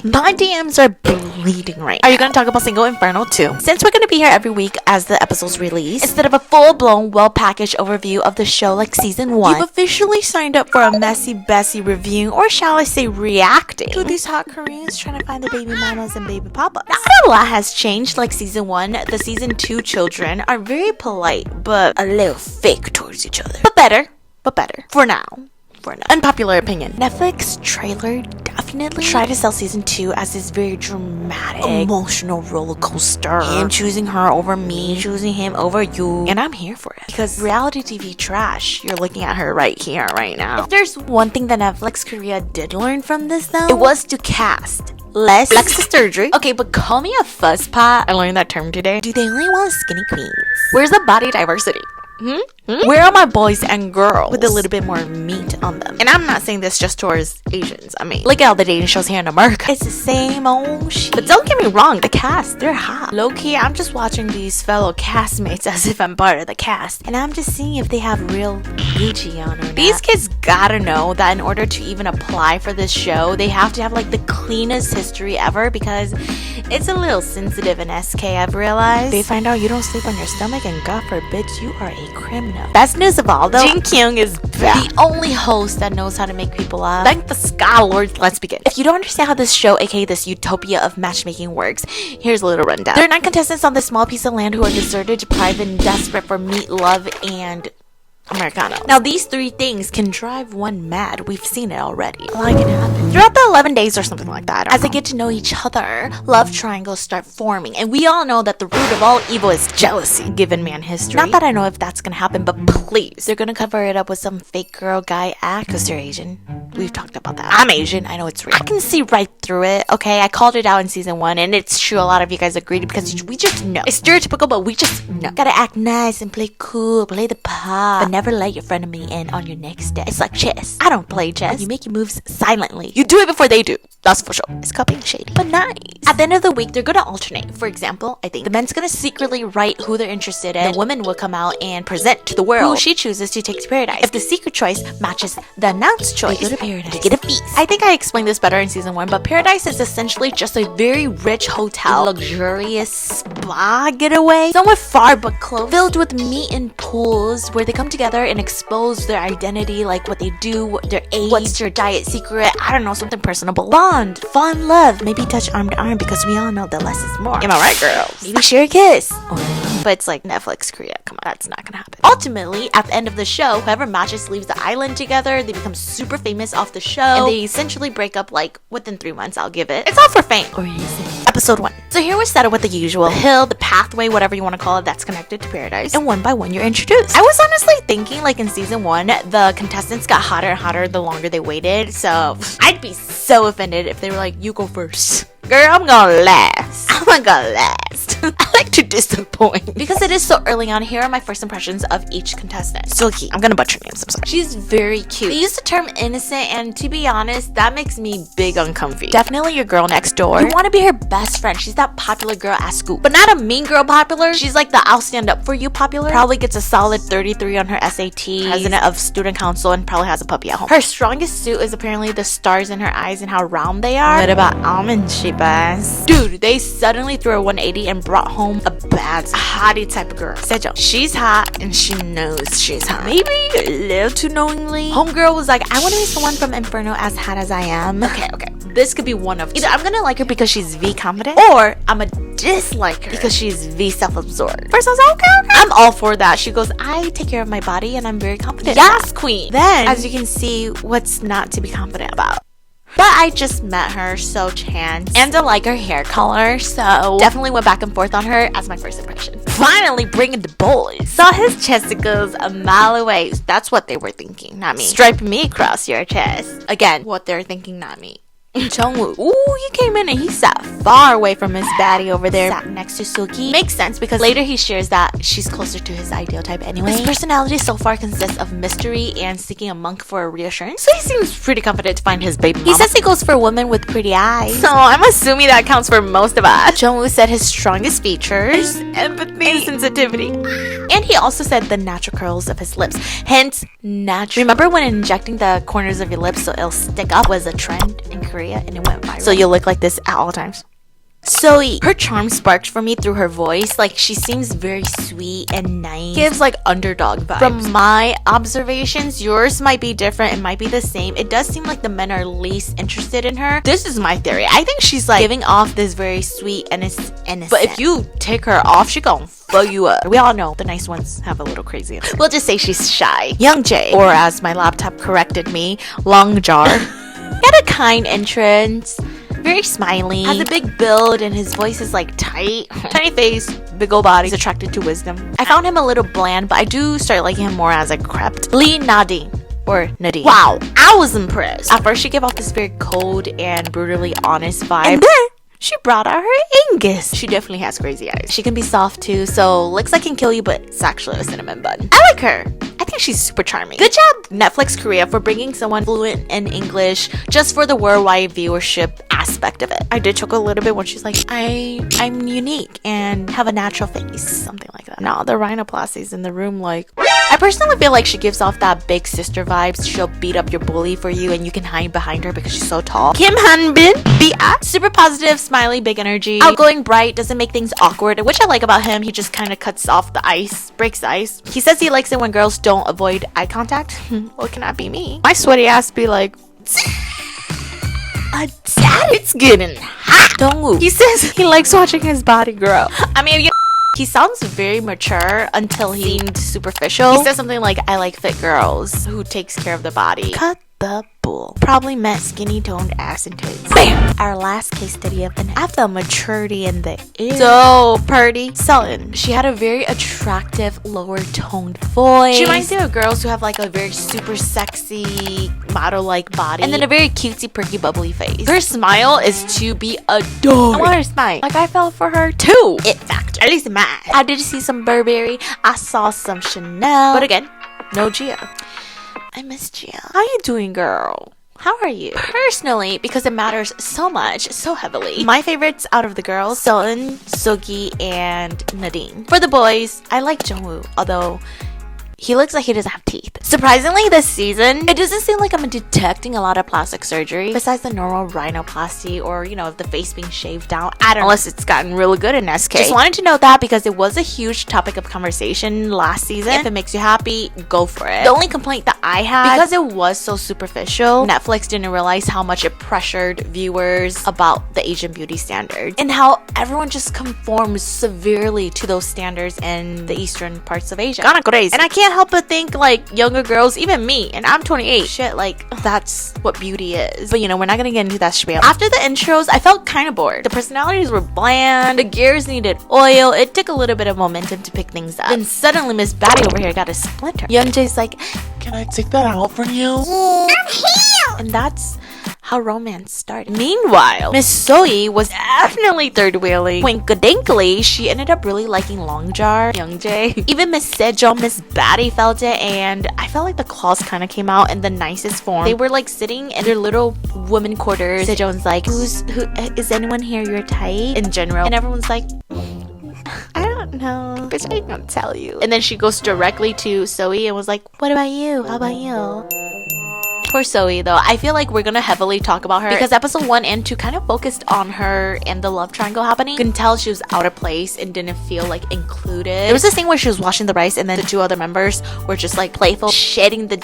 say. My DMs are bleeding right now. Are you gonna talk about Single Inferno too? Since we're gonna be here every week as the episodes release, instead of a full-blown, well-packaged overview of the show like season 1, you've officially signed up for a messy Bessie review, or shall I say reacting, to these hot Koreans trying to find the baby mamas and baby papas. Not a lot has changed like season 1. The season 2 children are very polite, but a little fake towards each other. But better. For now. Unpopular opinion. Netflix trailer definitely tried to sell season 2 as this very dramatic, emotional roller coaster. Him choosing her over me, choosing him over you. And I'm here for it. Because reality TV trash, you're looking at her right here, right now. If there's one thing that Netflix Korea did learn from this though, it was to cast less plastic surgery. Okay, but call me a fuzzpot. I learned that term today. Do they really want skinny queens? Where's the body diversity? Where are my boys and girls with a little bit more meat on them? And I'm not saying this just towards Asians. I mean, look at all the dating shows here in America. It's the same old shit. But don't get me wrong, the cast, they're hot. Low-key, I'm just watching these fellow castmates as if I'm part of the cast. And I'm just seeing if they have real Gucci on or not. These kids gotta know that in order to even apply for this show, they have to have like the cleanest history ever, because it's a little sensitive in SK, I've realized. They find out you don't sleep on your stomach and God forbid you are a criminal. Best news of all though, Jin Kyung is back. The only host that knows how to make people laugh. Thank the Sky Lord. Let's begin. If you don't understand how this show, aka this utopia of matchmaking, works, here's a little rundown. There are 9 contestants on this small piece of land who are deserted, deprived, and desperate for meat, love, and Americano. Now these 3 things can drive one mad. We've seen it already. A lot can happen throughout the 11 days or something like that. As they get to know each other, love triangles start forming, and we all know that the root of all evil is jealousy, given man history. Not that I know if that's gonna happen, but please, they're gonna cover it up with some fake girl guy act because they're Asian. We've talked about that. I'm Asian, I know it's real. I can see right through it. Okay, I called it out in season 1, and it's true, a lot of you guys agreed, because we just know it's stereotypical, but we just know. Gotta act nice and play cool, play the part, but never let your frenemy in on your next step. It's like chess. I don't play chess. You make your moves silently. You do it before they do. That's for sure. It's called being shady, but nice. At the end of the week, they're gonna alternate. For example, I think the men's gonna secretly write who they're interested in. The woman will come out and present to the world who she chooses to take to paradise. If the secret choice matches the announced choice, they go to paradise. They get a feast. I think I explained this better in season 1, but paradise is essentially just a very rich hotel, a luxurious spa getaway, somewhere far but close, filled with meat and pools where they come together and expose their identity, like what they do, their age, what's your diet secret, I don't know, something personable. Bond, fun, love, maybe touch arm to arm, because we all know that less is more. Am I right, girls? Maybe share a kiss. But it's like Netflix Korea. Come on, that's not gonna happen. Ultimately, at the end of the show, whoever matches leaves the island together. They become super famous off the show, and they essentially break up like within 3 months. I'll give it. It's all for fame. Or is it? Episode 1. So here we're set up with the usual. The hill, the pathway, whatever you want to call it, that's connected to paradise. And one by one, you're introduced. I was honestly thinking, like in season 1, the contestants got hotter and hotter the longer they waited. So I'd be so offended if they were like, you go first. Girl, I'm gonna last. I like to disappoint. Because it is so early on, here are my first impressions of each contestant. Suki, I'm gonna butcher names, I'm sorry. She's very cute. They use the term innocent, and to be honest, that makes me big uncomfy. Definitely your girl next door. You want to be her best friend. She's that popular girl at school, but not a mean girl popular. She's like the I'll stand up for you popular. Probably gets a solid 33 on her SAT, president of student council, and probably has a puppy at home. Her strongest suit is apparently the stars in her eyes and how round they are. What about almond shape ass? Dude, they suddenly threw a 180 and brought home a bad hottie type of girl. Sejo. She's hot and she knows she's hot. Maybe a little too knowingly. Homegirl was like, I want to be someone from Inferno as hot as I am. Okay. This could be one of two. Either I'm gonna like her because she's V confident, or I'm a dislike her because she's V self-absorbed. First I was like, okay. I'm all for that. She goes, I take care of my body and I'm very confident. Yes, queen. Then, as you can see, what's not to be confident about? But I just met her, so chance. And I like her hair color, so definitely went back and forth on her as my first impression. Finally bringing the boys. Saw his chesticles a mile away. That's what they were thinking, not me. Striping me across your chest. Again, what they're thinking, not me. Jungwoo, ooh, he came in and he sat far away from his baddie over there, sat next to Suki. Makes sense because later he shares that she's closer to his ideal type anyway. His personality so far consists of mystery and seeking a monk for a reassurance, so he seems pretty confident to find his baby mama. He says he goes for women with pretty eyes, so I'm assuming that counts for most of us. Jungwoo said his strongest features, empathy and sensitivity, and he also said the natural curls of his lips, hence natural. Remember when injecting the corners of your lips so it'll stick up was a trend in Korea? Korea and it went viral. So you'll look like this at all times. Soe, her charm sparked for me through her voice. Like, she seems very sweet and nice. Gives like underdog vibes. From my observations, yours might be different. It might be the same. It does seem like the men are least interested in her. This is my theory. I think she's like giving off this very sweet and innocent. But if you take her off, she gon' fuck you up. We all know the nice ones have a little crazy. We'll just say she's shy. Youngjae, or as my laptop corrected me, Longjar, had a kind entrance. Very smiley, has a big build, and his voice is like tight. Tiny face, big old body. He's attracted to wisdom. I found him a little bland, but I do start liking him more as I crept. Lee Nadine, or Nadine. Wow, I was impressed. At first, she gave off this very cold and brutally honest vibe. And then she brought out her Angus. She definitely has crazy eyes. She can be soft too, so looks like can kill you, but it's actually a cinnamon bun. I like her. I think she's super charming. Good job, Netflix Korea, for bringing someone fluent in English just for the worldwide viewership aspect of it. I did choke a little bit when she's like, I'm unique and have a natural face, something like that. Now the rhinoplasties in the room, like, I personally feel like she gives off that big sister vibes. She'll beat up your bully for you and you can hide behind her because she's so tall. Kim Hanbin, super positive, smiley, big energy, outgoing, bright, doesn't make things awkward, which I like about him. He just kind of cuts off the ice, breaks the ice. He says he likes it when girls don't avoid eye contact. What can that be me? My sweaty ass be like, it's getting hot. Dongwoo, he says he likes watching his body grow. I mean, he sounds very mature until he seemed superficial. He says something like, I like fit girls who takes care of the body. Cut the bull. Probably meant skinny toned ass and tits. Bam! Our last case study of an after maturity in the air. So pretty. Sullen. She had a very attractive lower toned voice. She reminds me of girls who have like a very super sexy model like body and then a very cutesy perky bubbly face. Her smile is to be adored. I want her to smile. Like I fell for her too. It factor. At least mine. I did see some Burberry. I saw some Chanel. But again, no Gia. I miss Gia. How you doing, girl? How are you? Personally, because it matters so much, so heavily, my favorites out of the girls, Sullen, Sugi, and Nadine. For the boys, I like Jungwoo, although he looks like he doesn't have teeth. Surprisingly, this season, it doesn't seem like I'm detecting a lot of plastic surgery besides the normal rhinoplasty or, you know, the face being shaved down. I don't know, unless it's gotten really good in SK. Just wanted to note that because it was a huge topic of conversation last season. If it makes you happy, go for it. The only complaint that I had, because it was so superficial, Netflix didn't realize how much it pressured viewers about the Asian beauty standards and how everyone just conforms severely to those standards in the eastern parts of Asia. Kinda crazy. And I can't help but think like younger girls, even me, and I'm 28, shit, like that's what beauty is. But you know, we're not gonna get into that spiel. After the intros, I felt kind of bored. The personalities were bland, the gears needed oil. It took a little bit of momentum to pick things up. Then suddenly Miss Batty over here got a splinter. Youngjae's like, can I take that out for you? I'm here! And that's how romance started. Meanwhile, Miss Soe was definitely third wheeling. Winkadinkly, she ended up really liking Longjar, Youngjae. Even Miss Sejong, Miss Batty felt it, and I felt like the claws kind of came out in the nicest form. They were like sitting in their little woman quarters. Sejong's like, who is anyone here your type? In general. And everyone's like, I don't know, bitch, I ain't gonna tell you. And then she goes directly to Soe and was like, what about you? How about you? Poor Soe though, I feel like we're gonna heavily talk about her because episode 1 and 2 kind of focused on her and the love triangle happening. You can tell she was out of place and didn't feel like included. There was this thing where she was washing the rice and then the 2 other members were just like playful, shedding the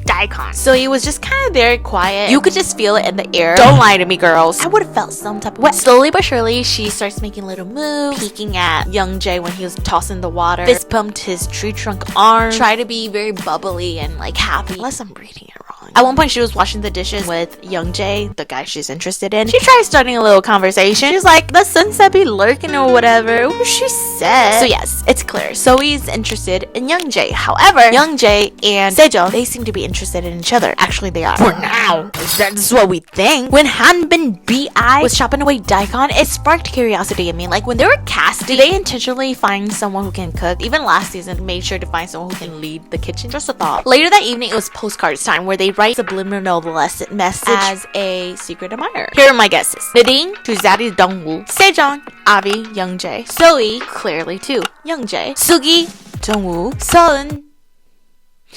daikon. So he was just kind of very quiet. You could just feel it in the air. Don't lie to me, girls. I would have felt some type of way. Slowly but surely, she starts making little moves, peeking at Youngjae when he was tossing the water, fist pumped his tree trunk arm, try to be very bubbly and like happy, unless I'm reading it wrong. At one point, she was washing the dishes with Youngjae, the guy she's interested in. She tries starting a little conversation. She's like, the sunset be lurking or whatever. What she said. So yes, it's clear. Soe's interested in Youngjae. However, Youngjae and Sejong, they seem to be interested in each other. Actually, they are. For now. That's what we think. When Hanbin B.I. was chopping away daikon, it sparked curiosity in me. Like, when they were casting, did they intentionally find someone who can cook? Even last season, made sure to find someone who can lead the kitchen. Just a thought. Later that evening, it was postcards time, where they write subliminal message as a secret admirer. Here are my guesses. Nadine to Zaddy Dongwoo. Sejong, Avi, Youngjae. Soe, clearly to Youngjae. Sugi, Jungwoo. Sun,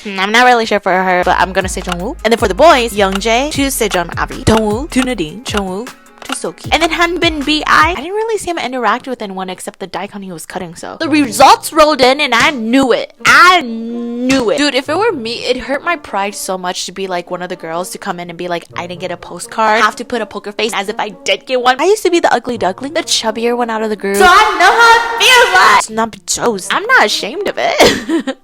I'm not really sure for her, but I'm gonna say Jungwoo. And then for the boys, Youngjae to Sejong Avi, Dongwoo to Nadine, Jungwoo to Soki, and then Hanbin Bi. I didn't really see him interact with anyone except the daikon he was cutting. So the results rolled in, and I knew it. Dude, if it were me, it hurt my pride so much to be like one of the girls to come in and be like, I didn't get a postcard, have to put a poker face as if I did get one. I used to be the ugly duckling, the chubbier one out of the group, so I know how it feels like. It's not Joe's. I'm not ashamed of it.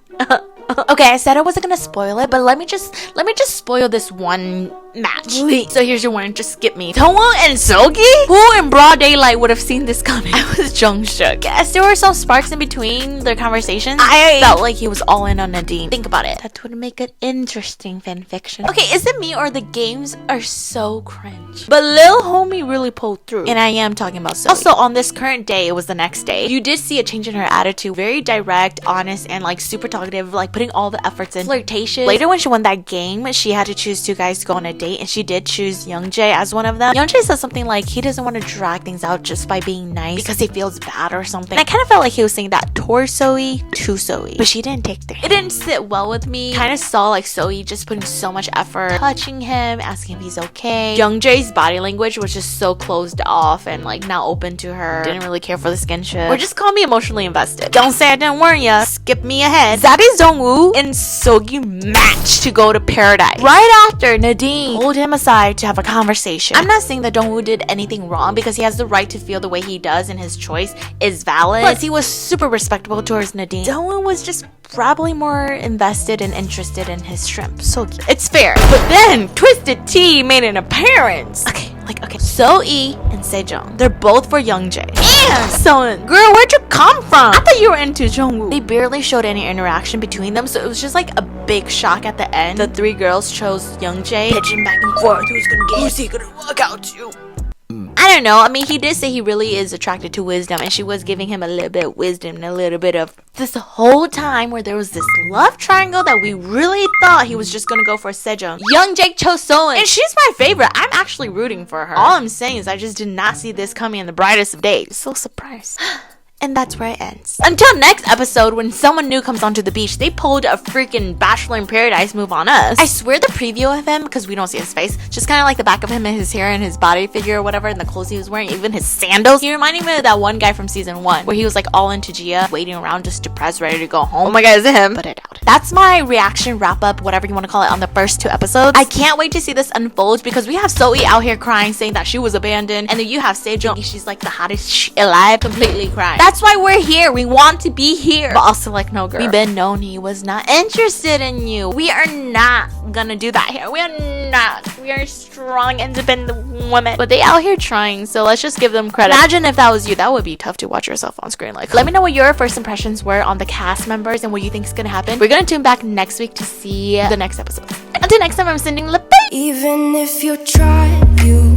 Okay, I said I wasn't gonna spoil it, but let me just spoil this one match. So here's your warning, just skip me. Dongwoo and Sogi? Who in broad daylight would have seen this coming? I was Jungshook. Yes, there were some sparks in between their conversations. I felt like he was all in on Nadine. Think about it. That would make an interesting fanfiction. Okay, is it me or the games are so cringe? But Lil Homie really pulled through. And I am talking about Sogi. Also, on this current day, it was the next day, you did see a change in her attitude. Very direct, honest, and like super talkative, like putting all the efforts in. Flirtatious. Later when she won that game, she had to choose 2 guys to go on a date, and she did choose Youngjae as one of them. Youngjae says something like he doesn't want to drag things out just by being nice because he feels bad or something. And I kind of felt like he was saying that towards Soe to Soe, but she didn't take that. It didn't sit well with me. Kind of saw like Soe just putting so much effort, touching him, asking if he's okay. Youngjae's body language was just so closed off and like not open to her. Didn't really care for the skinship. Or just call me emotionally invested. Don't say I didn't warn ya. Skip me ahead. Zabi's Dongwoo and Sogi matched to go to paradise. Right after Nadine pulled him aside to have a conversation. I'm not saying that Dongwoo did anything wrong because he has the right to feel the way he does and his choice is valid. Plus, he was super respectable towards Nadine. Dongwoo was just probably more invested and interested in his shrimp. Sogi. It's fair. But then Twisted Tea made an appearance. Okay. So-e and Sejong. They're both for Youngjae. And Soeun. Girl, where'd you come from? I thought you were into Jungwoo. They barely showed any interaction between them, so it was just like a big shock at the end. The 3 girls chose Youngjae, pitching back and forth. Who's he gonna walk out to? I don't know. I mean, he did say he really is attracted to wisdom, and she was giving him a little bit of wisdom and a little bit of this whole time where there was this love triangle that we really thought he was just gonna go for Sejong. Youngjae chose Soeun, and she's my favorite. I'm actually rooting for her. All I'm saying is I just did not see this coming in the brightest of days. So surprised. And that's where it ends. Until next episode, when someone new comes onto the beach, they pulled a freaking Bachelor in Paradise move on us. I swear the preview of him, because we don't see his face, just kind of like the back of him and his hair and his body figure or whatever, and the clothes he was wearing, even his sandals. He reminded me of that one guy from season 1, where he was like all into Gia, waiting around just depressed, ready to go home. Oh my god, is it him? But I doubt it. That's my reaction wrap up, whatever you want to call it, on the first 2 episodes. I can't wait to see this unfold because we have Soe out here crying, saying that she was abandoned, and then you have Sejong, she's like the hottest shit alive, completely crying. That's why we're here. We want to be here. But also like, no girl. We've been known he was not interested in you. We are not gonna do that here. We are not. We are strong, independent women. But they out here trying, so let's just give them credit. Imagine if that was you. That would be tough to watch yourself on screen. Like, let me know what your first impressions were on the cast members and what you think is gonna happen. We're gonna tune back next week to see the next episode. Until next time, I'm sending lip. Even if you try, you